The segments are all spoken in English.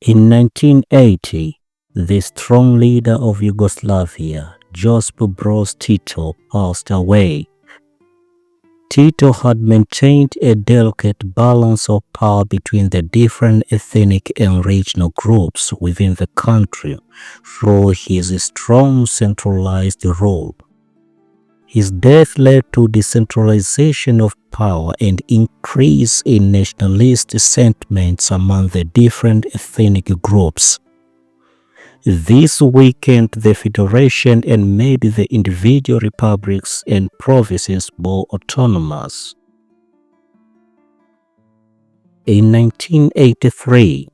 In 1980, the strong leader of Yugoslavia, Josip Broz Tito, passed away. Tito had maintained a delicate balance of power between the different ethnic and regional groups within the country through his strong centralized rule. His death led to decentralization of power and increase in nationalist sentiments among the different ethnic groups. This weakened the federation and made the individual republics and provinces more autonomous. In 1983,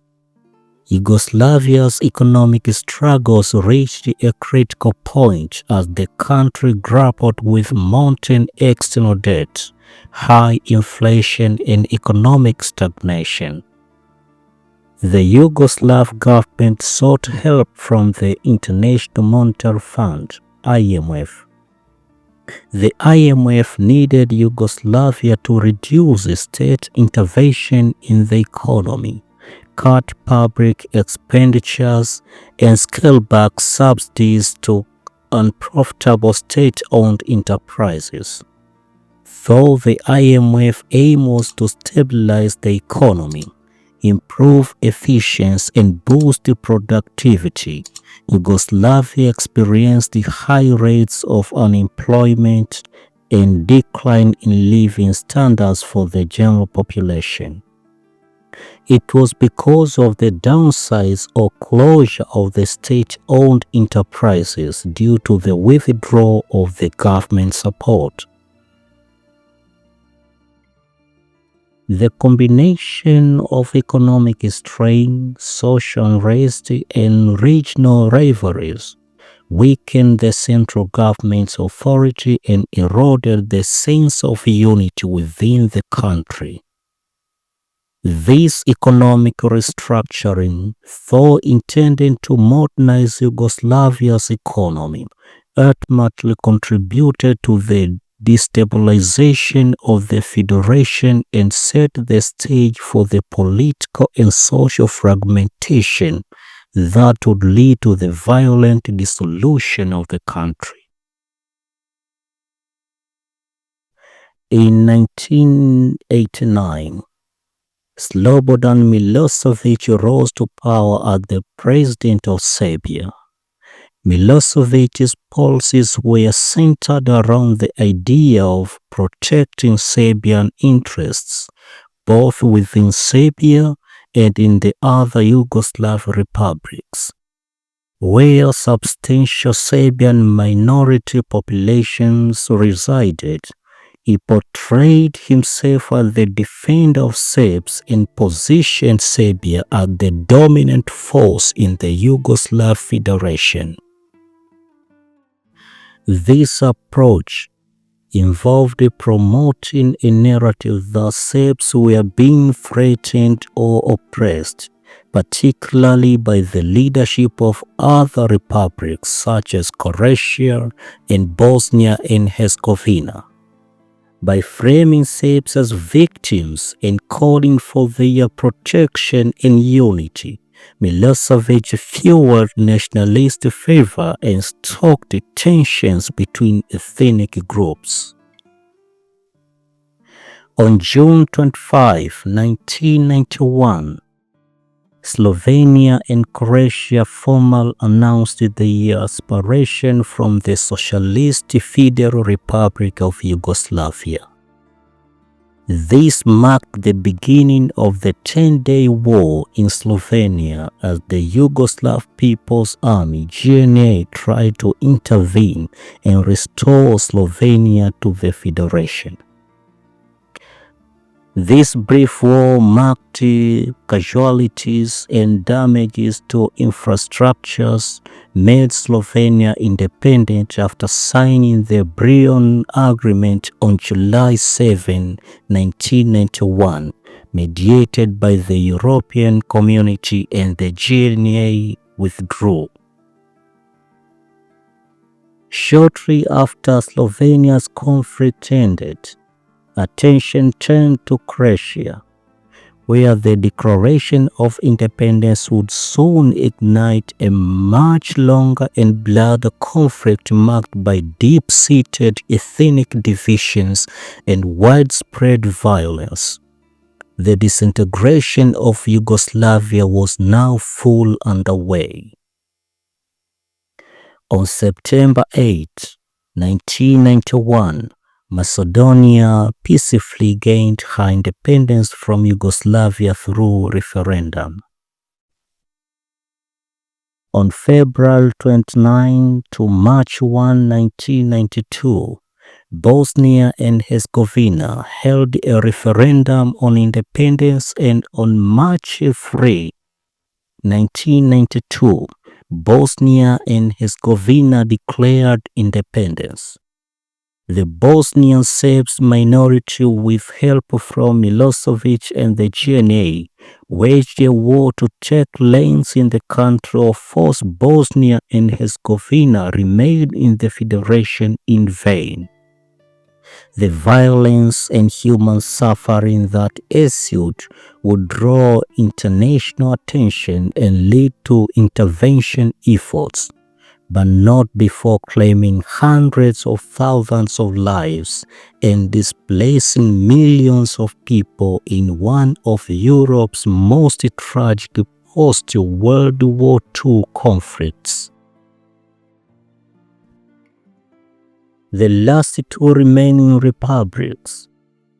Yugoslavia's economic struggles reached a critical point as the country grappled with mounting external debt, high inflation, and economic stagnation. The Yugoslav government sought help from the International Monetary Fund, IMF. The IMF needed Yugoslavia to reduce state intervention in the economy, cut public expenditures, and scale back subsidies to unprofitable state-owned enterprises. Though the IMF aim was to stabilize the economy, improve efficiency, and boost productivity, Yugoslavia experienced high rates of unemployment and decline in living standards for the general population. It was because of the downsize or closure of the state-owned enterprises due to the withdrawal of the government support. The combination of economic strain, social unrest, and regional rivalries weakened the central government's authority and eroded the sense of unity within the country. This economic restructuring, though intended to modernize Yugoslavia's economy, ultimately contributed to the destabilization of the federation and set the stage for the political and social fragmentation that would lead to the violent dissolution of the country. In 1989, Slobodan Milosevic rose to power as the president of Serbia. Milosevic's policies were centered around the idea of protecting Serbian interests, both within Serbia and in the other Yugoslav republics, where substantial Serbian minority populations resided. He portrayed himself as the defender of Serbs and positioned Serbia as the dominant force in the Yugoslav Federation. This approach involved promoting a narrative that Serbs were being threatened or oppressed, particularly by the leadership of other republics such as Croatia and Bosnia and Herzegovina. By framing Serbs as victims and calling for their protection and unity, Milosevic fueled nationalist fervor and stoked tensions between ethnic groups. On June 25, 1991, Slovenia and Croatia formally announced their separation from the Socialist Federal Republic of Yugoslavia. This marked the beginning of the 10-day war in Slovenia as the Yugoslav People's Army (GNA) tried to intervene and restore Slovenia to the Federation. This brief war marked casualties and damages to infrastructures, made Slovenia independent after signing the Brion Agreement on July 7, 1991, mediated by the European Community, and the GNA withdrew. Shortly after Slovenia's conflict ended, attention turned to Croatia, where the declaration of independence would soon ignite a much longer and bloody conflict marked by deep-seated ethnic divisions and widespread violence. The disintegration of Yugoslavia was now full underway. On September 8, 1991, Macedonia peacefully gained her independence from Yugoslavia through referendum. On February 29 to March 1, 1992, Bosnia and Herzegovina held a referendum on independence, and on March 3, 1992, Bosnia and Herzegovina declared independence. The Bosnian Serbs minority, with help from Milosevic and the GNA, waged a war to take lands in the country or force Bosnia and Herzegovina remain in the federation in vain. The violence and human suffering that ensued would draw international attention and lead to intervention efforts, but not before claiming hundreds of thousands of lives and displacing millions of people in one of Europe's most tragic post-World War II conflicts. The last two remaining republics,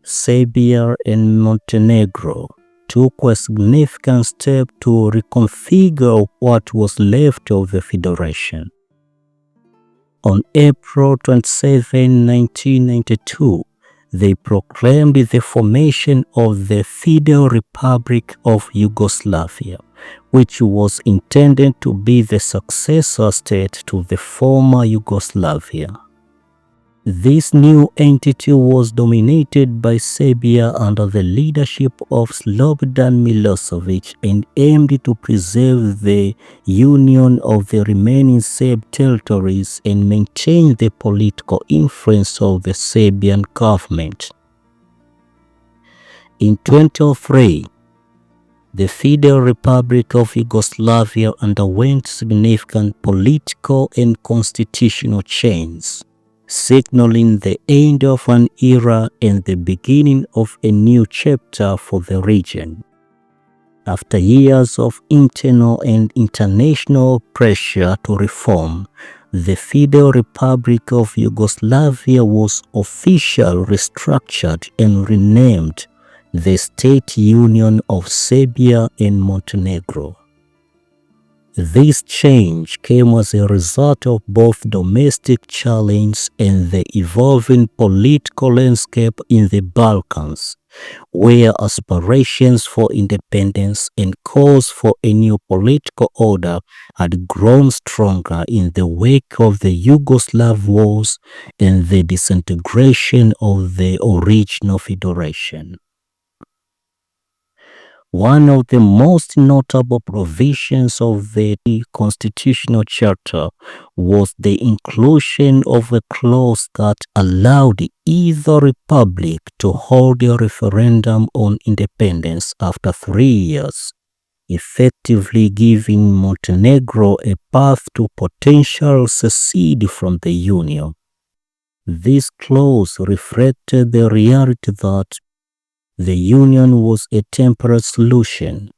Serbia and Montenegro, took a significant step to reconfigure what was left of the federation. On April 27, 1992, they proclaimed the formation of the Federal Republic of Yugoslavia, which was intended to be the successor state to the former Yugoslavia. This new entity was dominated by Serbia under the leadership of Slobodan Milosevic and aimed to preserve the union of the remaining Serb territories and maintain the political influence of the Serbian government. In 2003, the Federal Republic of Yugoslavia underwent significant political and constitutional changes, signaling the end of an era and the beginning of a new chapter for the region. After years of internal and international pressure to reform, the Federal Republic of Yugoslavia was officially restructured and renamed the State Union of Serbia and Montenegro. This change came as a result of both domestic challenge and the evolving political landscape in the Balkans, where aspirations for independence and calls for a new political order had grown stronger in the wake of the Yugoslav wars and the disintegration of the original federation. One of the most notable provisions of the Constitutional Charter was the inclusion of a clause that allowed either republic to hold a referendum on independence after 3 years, effectively giving Montenegro a path to potentially secede from the Union. This clause reflected the reality that the Union was a temporary solution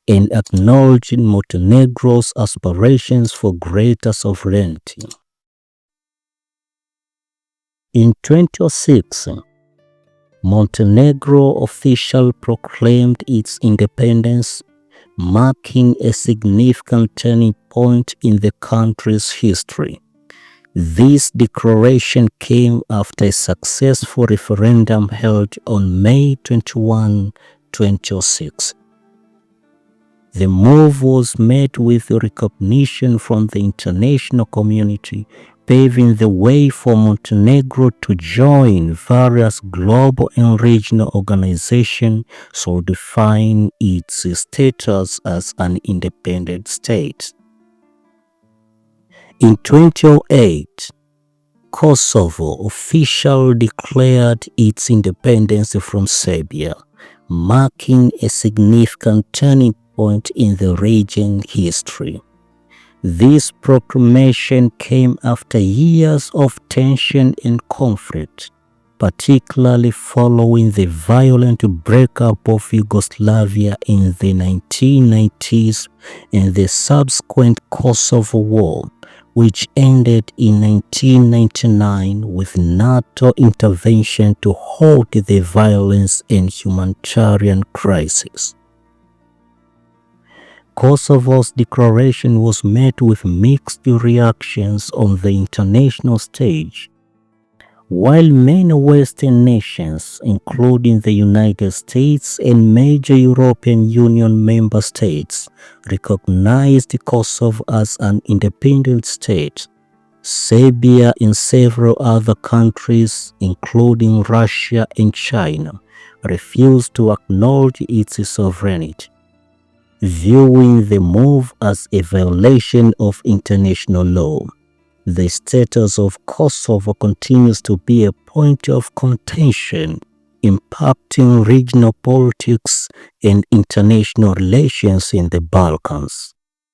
and acknowledged Montenegro's aspirations for greater sovereignty. In 2006, Montenegro officially proclaimed its independence, marking a significant turning point in the country's history. This declaration came after a successful referendum held on May 21, 2006. The move was met with recognition from the international community, paving the way for Montenegro to join various global and regional organizations, solidifying its status as an independent state. In 2008, Kosovo officially declared its independence from Serbia, marking a significant turning point in the region's history. This proclamation came after years of tension and conflict, particularly following the violent breakup of Yugoslavia in the 1990s and the subsequent Kosovo War, which ended in 1999 with NATO intervention to halt the violence and humanitarian crisis. Kosovo's declaration was met with mixed reactions on the international stage. While many Western nations, including the United States and major European Union member states, recognized Kosovo as an independent state, Serbia and several other countries, including Russia and China, refused to acknowledge its sovereignty, viewing the move as a violation of international law. The status of Kosovo continues to be a point of contention, impacting regional politics and international relations in the Balkans.